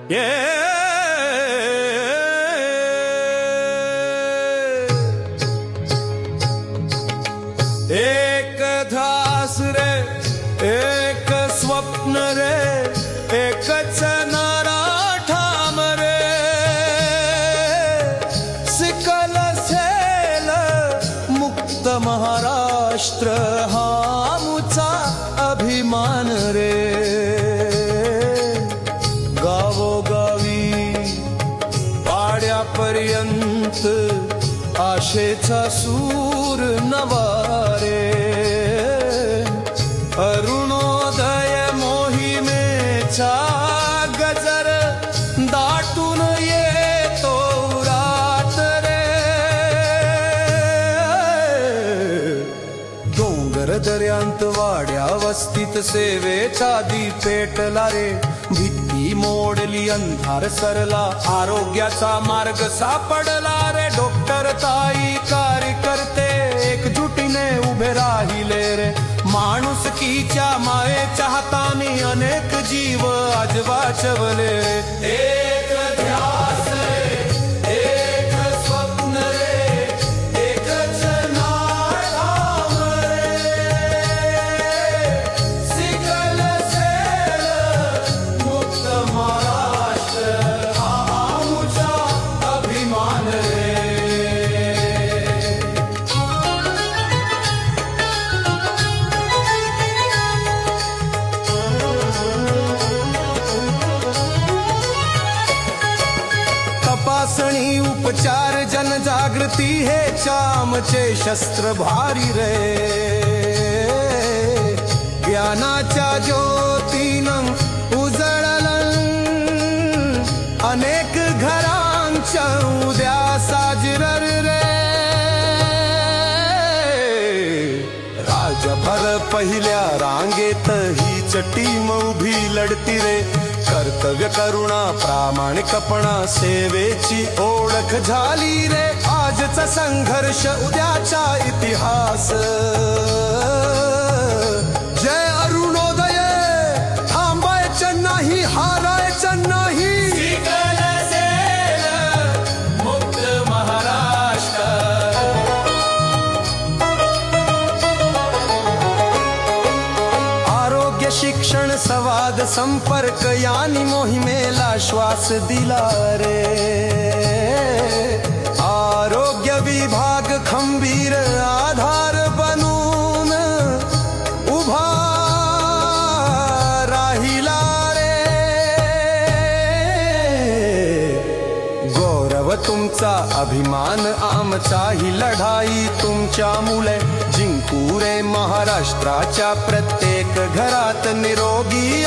एक ध्यास रे, एक स्वप्न रे, एकच नारा ठाम रे, सिकल सेल मुक्त महाराष्ट्र हा आमचा अभिमान रे. गावोगावी पाड्यापर्यंत आशेचा सूर नवारे. अरुणोदय मोहिमेचा गजर दाटून येतो रात रे. डोंगर दर्यांत वाड्या वस्तीत सेवेचा दीप पेटला रे. भीती मोडली अंधार सरला, आरोग्याचा मार्ग सापडला रे. डॉक्टर ताई कार्यकर्ते एकजुटीने उभे राहिले रे. माणुसकीच्या मायेच्या हाताने अनेक जीव आज वाचवले. एक ध्यास रे, एक स्वप्न रे, एकच नाम रे, सिकल सेल मुक्त महाराष्ट्र हा आमचा अभिमान रे. तपासणी उपचार जनजागृती हे आमचे शस्त्र भारी रे. ज्ञानाच्या ज्योतीनं उजळलं अनेक घरांच्या उद्या साजरर रे. राजभर पहिल्या रांगेत हीच टीम उभी लढती रे. कर्तव्य करुणा प्रामाणिकपणा सेवेची ओळख झाली रे. आजचा संघर्ष उद्याचा इतिहास. जय अरुणोदय, थांबायचं नाही, हारायचं नाही. सिकल सेल मुक्त महाराष्ट्र. आरोग्य शिक्षण संवाद संपर्क यांनी मोहिमेला श्वास दिला रे. आरोग्य विभाग खंबीर आधार बनून उभा राहिला रे. गौरव तुमचा अभिमान आमचा, ही लढाई तुमच्यामुळे जिंकू रे. महाराष्ट्राच्या प्रत्येक घरात निरोगी